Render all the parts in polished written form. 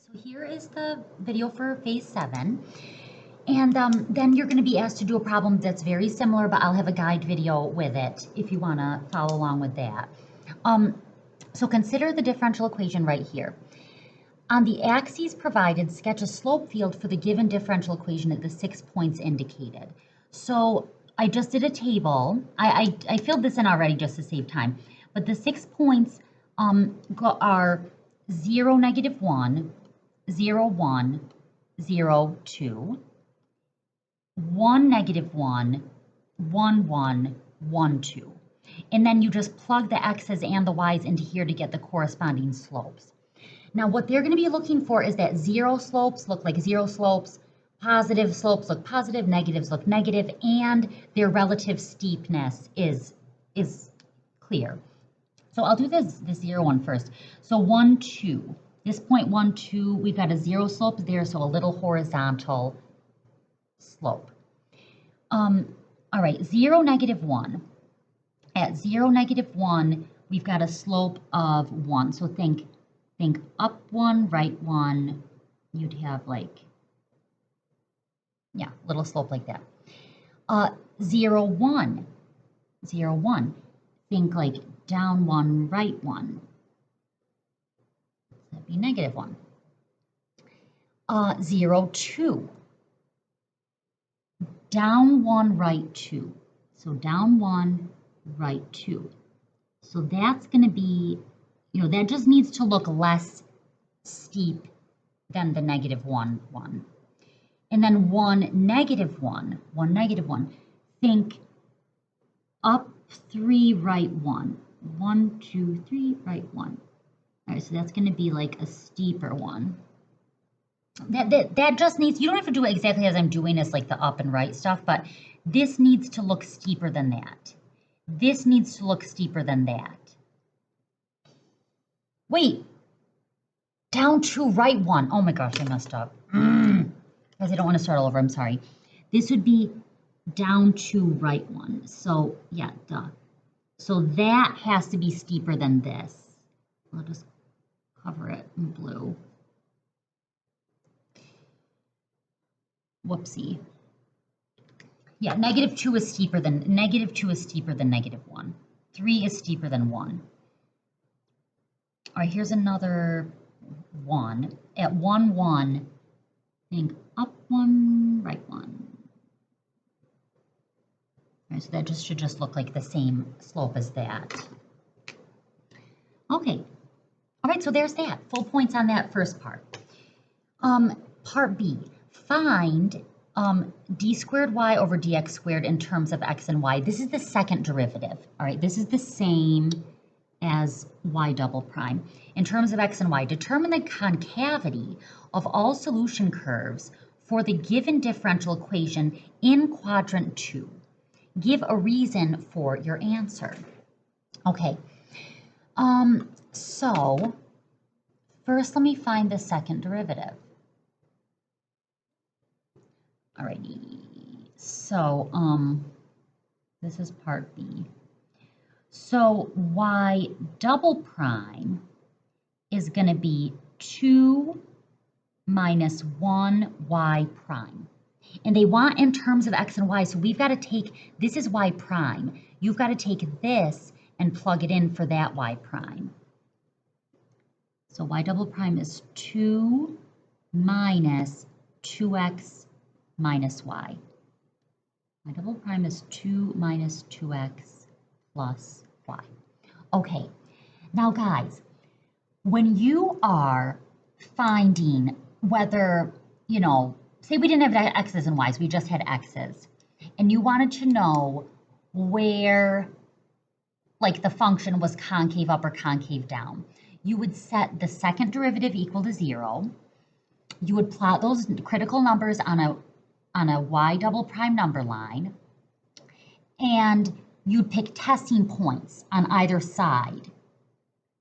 So here is the video for phase 7. And then you're going to be asked to do a problem that's very similar, but I'll have a guide video with it if you want to follow along with that. So consider the differential equation right here. On the axes provided, sketch a slope field for the given differential equation at the 6 points indicated. So I just did a table. I filled this in already just to save time. But the 6 points are 0, -1, 0, 1, 0, 2, 1, -1, 1, 1, 1, 2. And then you just plug the x's and the y's into here to get the corresponding slopes. Now what they're going to be looking for is that zero slopes look like zero slopes, positive slopes look positive, negatives look negative, and their relative steepness is clear. So I'll do this 0 one first. So 1, 2. This point 1, 2, we've got a zero slope there, so a little horizontal slope. All right, 0, -1. At 0, -1, we've got a slope of 1. So think up 1, right 1. You'd have like, yeah, little slope like that. 0, 1. 0, 1. Think like down 1, right 1. That'd be -1. 0, 2. Down 1, right 2. So down 1, right 2. So that's going to be, that just needs to look less steep than the -1, 1. And then 1, -1, 1, -1. Think up 3, right 1. 1, 2, 3, right 1. All right, so that's going to be like a steeper one. That just needs, you don't have to do it exactly as I'm doing as like the up and right stuff, but this needs to look steeper than that. This needs to look steeper than that. Wait, down 2, right 1. Oh my gosh, I messed up. Guys, I don't want to start all over, I'm sorry. This would be down 2, right 1. So yeah, duh. So that has to be steeper than this. I'll just cover it in blue. Whoopsie. Yeah, -2 is steeper than -2 is steeper than -1. 3 is steeper than 1. All right, here's another 1. At 1, 1, think up 1, right 1. All right, so that should just look like the same slope as that. Okay. All right, so there's that. Full points on that first part. Part B. Find d squared y over dx squared in terms of x and y. This is the second derivative. All right, this is the same as y double prime. In terms of x and y, determine the concavity of all solution curves for the given differential equation in quadrant 2. Give a reason for your answer. Okay, so first let me find the second derivative. Alrighty, so this is part B. So y double prime is going to be 2 minus 1y prime. And they want in terms of x and y, so we've got to take, this is y prime. You've got to take this and plug it in for that y prime. So y double prime is 2 minus 2x minus y. Y double prime is 2 minus 2x plus y. Okay, now guys, when you are finding whether, say we didn't have x's and y's, we just had x's, and you wanted to know where, like, the function was concave up or concave down, you would set the second derivative equal to 0. You would plot those critical numbers on a y double prime number line, and you'd pick testing points on either side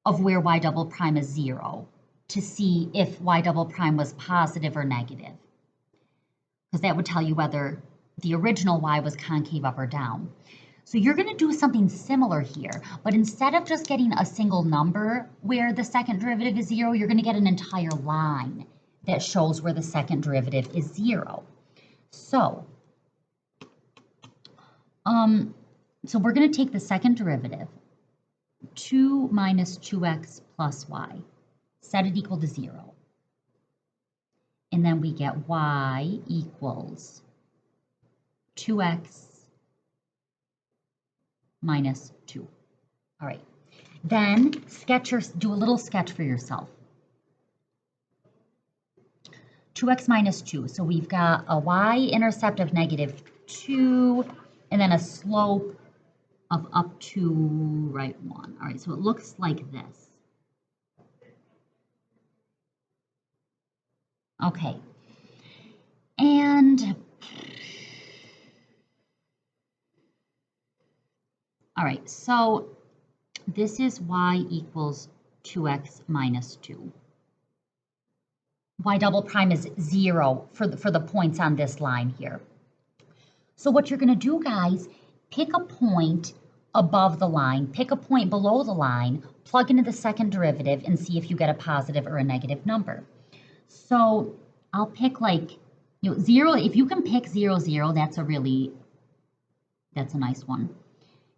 of where y double prime is 0 to see if y double prime was positive or negative, because that would tell you whether the original y was concave up or down. So you're going to do something similar here, but instead of just getting a single number where the second derivative is 0, you're going to get an entire line that shows where the second derivative is 0. So, so we're going to take the second derivative, 2 minus 2x plus y, set it equal to 0. And then we get y equals 2x minus 2. All right. Then do a little sketch for yourself. 2x minus 2. So we've got a y-intercept of negative 2, and then a slope of up to right 1. All right, so it looks like this. Okay. And all right, so this is y equals 2x minus 2. Y double prime is 0 for the points on this line here. So what you're going to do, guys, pick a point above the line, pick a point below the line, plug into the second derivative, and see if you get a positive or a negative number. So I'll pick 0. If you can pick 0, 0, that's a nice one.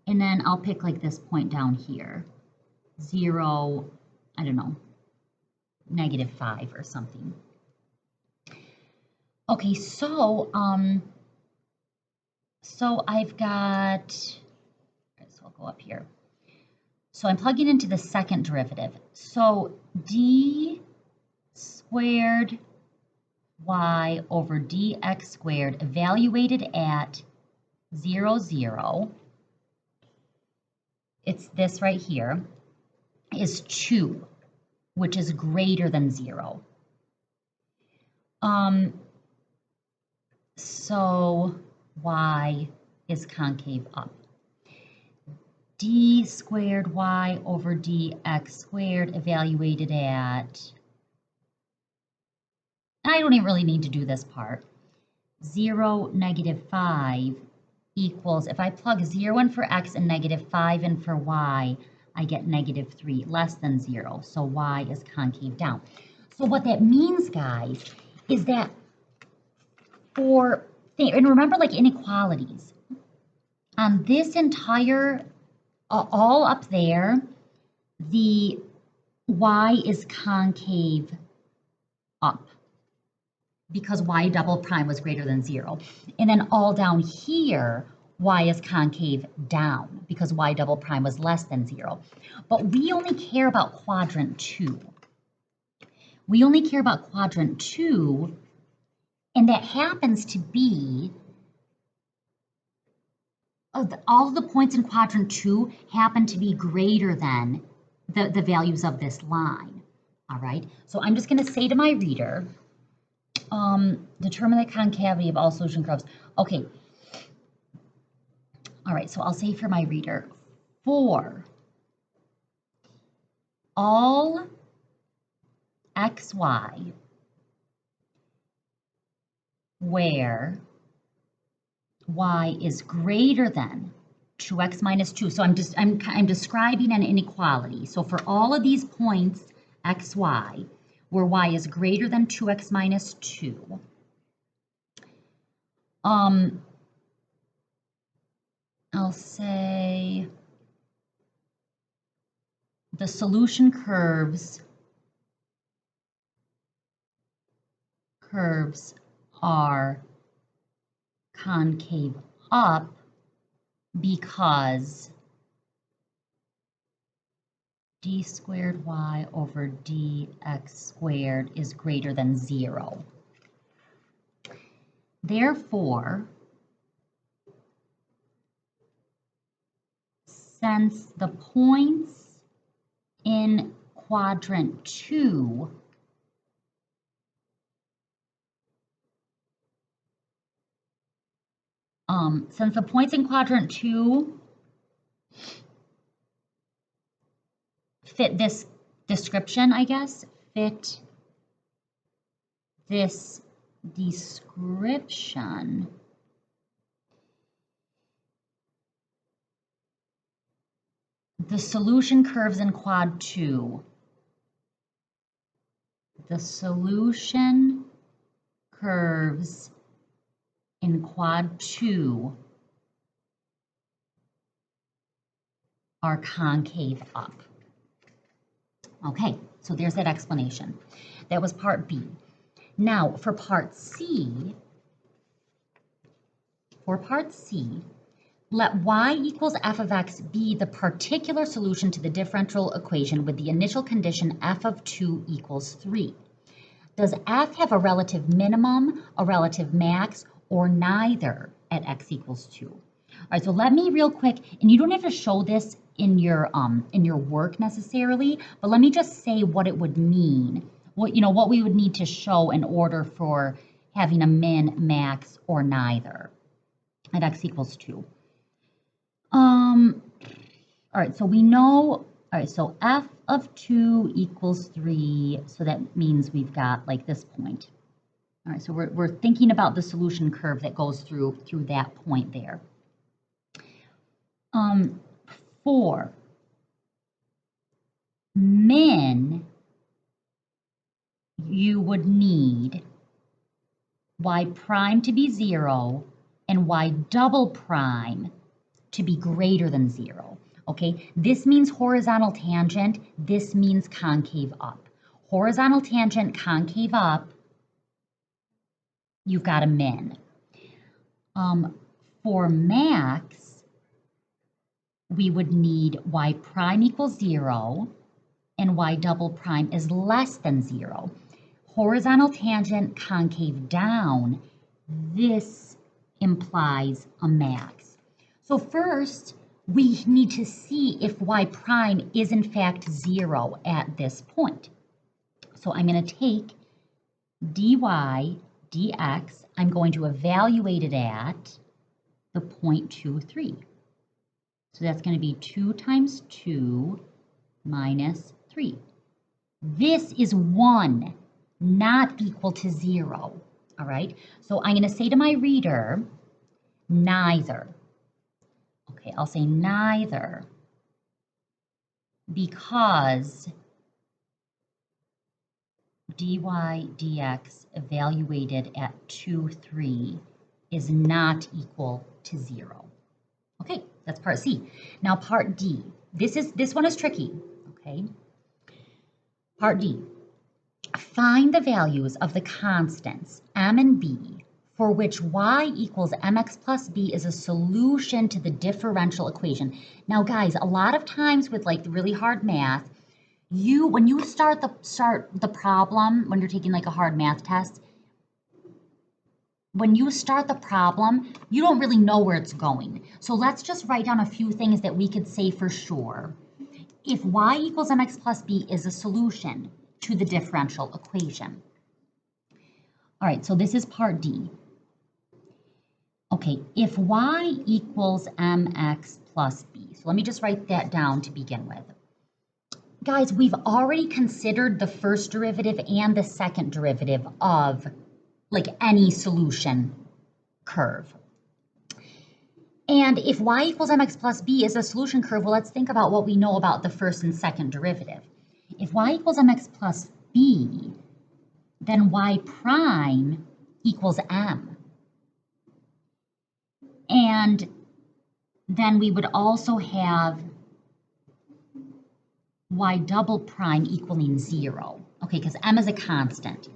And then I'll pick this point down here, 0, I don't know, negative 5 or something. Okay, so I've got, so I'll go up here. So I'm plugging into the second derivative. So d squared y over dx squared evaluated at 0, 0, it's this right here, is 2, which is greater than 0. So y is concave up. D squared y over dx squared evaluated at, I don't even really need to do this part, 0, negative 5 equals, if I plug 0 in for x and negative 5 in for y, I get negative 3, less than 0. So y is concave down. So what that means, guys, is that and remember inequalities, on this entire, all up there, the y is concave up because y double prime was greater than 0. And then all down here, y is concave down because y double prime was less than 0. But we only care about quadrant 2. We only care about quadrant 2, and that happens to be, all of the points in quadrant 2 happen to be greater than the values of this line. All right, so I'm just going to say to my reader, determine the concavity of all solution curves. Okay. All right, so I'll say for my reader, for all xy where y is greater than 2x minus 2. So I'm describing an inequality. So for all of these points xy where y is greater than 2x minus 2, I'll say the solution curves are concave up because d squared y over dx squared is greater than 0. Therefore, since the points in quadrant 2 fit this description, I guess, fit this description, the solution curves in quad 2. The solution curves in quad 2 are concave up. Okay, so there's that explanation. That was part B. Now, for part C, let y equals f of x be the particular solution to the differential equation with the initial condition f of 2 equals 3. Does f have a relative minimum, a relative max, or neither at x equals 2? All right, so let me real quick, and you don't have to show this in your work necessarily, but let me just say what it would mean. What we would need to show in order for having a min, max, or neither at x equals 2. All right, so we know, all right, so f of 2 equals 3, so that means we've got like this point. All right, so we're thinking about the solution curve that goes through that point there. For min, you would need y prime to be 0 and y double prime to be greater than 0. Okay, this means horizontal tangent, this means concave up. Horizontal tangent, concave up, you've got a min. For max, we would need y prime equals 0 and y double prime is less than 0. Horizontal tangent, concave down, this implies a max. So first, we need to see if y prime is in fact 0 at this point. So I'm going to take dy dx, I'm going to evaluate it at the 0.23. So that's going to be 2 times 2 minus 3. This is 1, not equal to 0. All right, so I'm going to say to my reader, neither. Okay, I'll say neither because dy dx evaluated at 2, 3 is not equal to 0. Okay, that's part C. Now part D. This one is tricky, okay? Part D. Find the values of the constants m and b for which y equals mx plus b is a solution to the differential equation. Now guys, a lot of times with like the really hard math, when you start the problem, when you're taking like a hard math test, when you start the problem, you don't really know where it's going. So let's just write down a few things that we could say for sure. If y equals mx plus b is a solution to the differential equation. All right, so this is part D. Okay, if y equals mx plus b, so let me just write that down to begin with. Guys, we've already considered the first derivative and the second derivative of like any solution curve. And if y equals mx plus b is a solution curve, well, let's think about what we know about the first and second derivative. If y equals mx plus b, then y prime equals m. And then we would also have y double prime equaling 0. Okay, because m is a constant.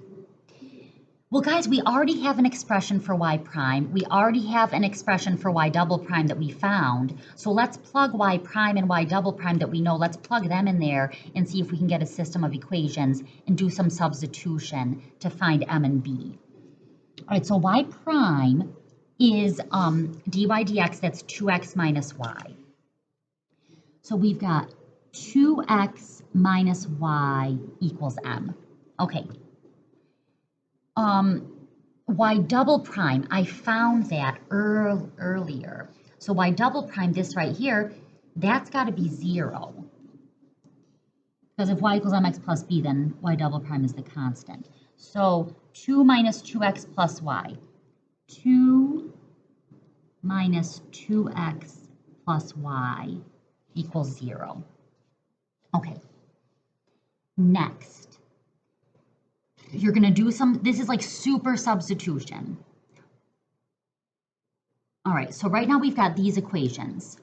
Well, guys, we already have an expression for y prime. We already have an expression for y double prime that we found. So let's plug y prime and y double prime that we know. Let's plug them in there and see if we can get a system of equations and do some substitution to find m and b. All right, so y prime is dy dx, that's 2x minus y. So we've got 2x minus y equals m. Okay. Y double prime, I found that earlier. So y double prime, this right here, that's got to be 0. Because if y equals mx plus b, then y double prime is the constant. So 2 minus 2x plus y. 2 minus 2x plus y equals 0. Okay, next, you're going to do this is like super substitution. All right, so right now we've got these equations.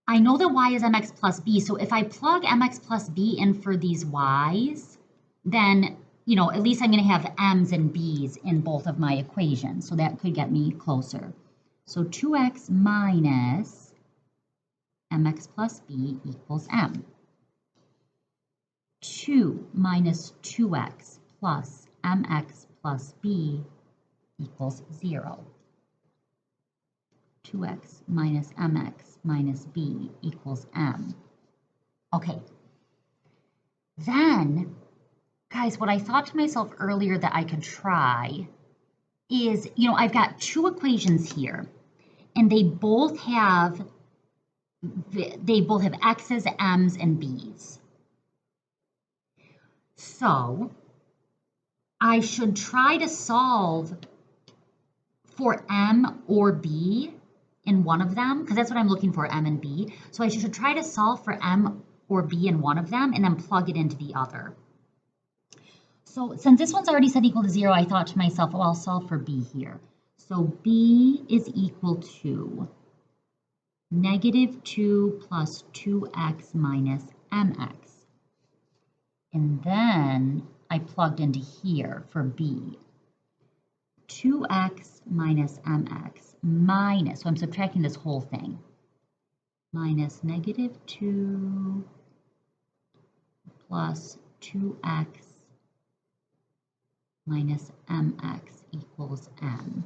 I know that y is mx plus b, so if I plug mx plus b in for these y's, then, at least I'm going to have m's and b's in both of my equations, so that could get me closer. So 2x minus mx plus b equals m. 2 minus 2x plus mx plus b equals 0. 2x minus mx minus b equals m. Okay. Then, guys, what I thought to myself earlier that I could try is, I've got two equations here, and they both have x's, m's, and b's. So, I should try to solve for m or b in one of them, because that's what I'm looking for, m and b. So I should try to solve for m or b in one of them and then plug it into the other. So since this one's already set equal to 0, I thought to myself, well, I'll solve for b here. So b is equal to negative 2 plus 2x minus mx. And then I plugged into here for b. 2x minus mx minus, so I'm subtracting this whole thing, minus negative 2 plus 2x minus mx equals m.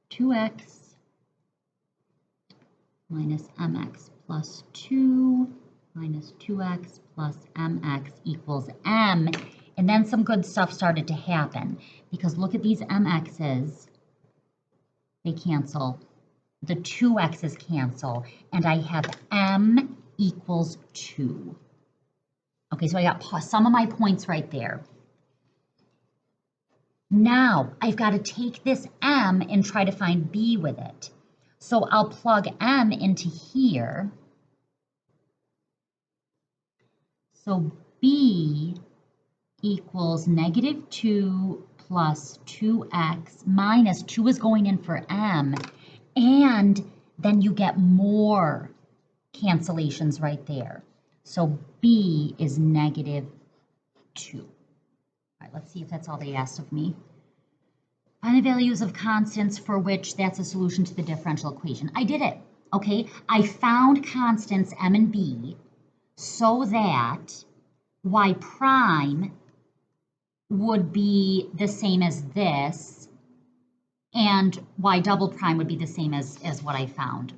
2x minus mx plus 2 minus 2x plus mx equals m. And then some good stuff started to happen, because look at these mx's. They cancel. The 2x's cancel, and I have m equals 2. Okay, so I got some of my points right there. Now, I've got to take this m and try to find b with it. So I'll plug m into here. So b equals negative 2 plus 2x minus 2 is going in for m, and then you get more cancellations right there. So b is negative 2. All right, let's see if that's all they asked of me. Find the values of constants for which that's a solution to the differential equation. I did it, okay? I found constants m and b so that y prime would be the same as this, and y double prime would be the same as what I found.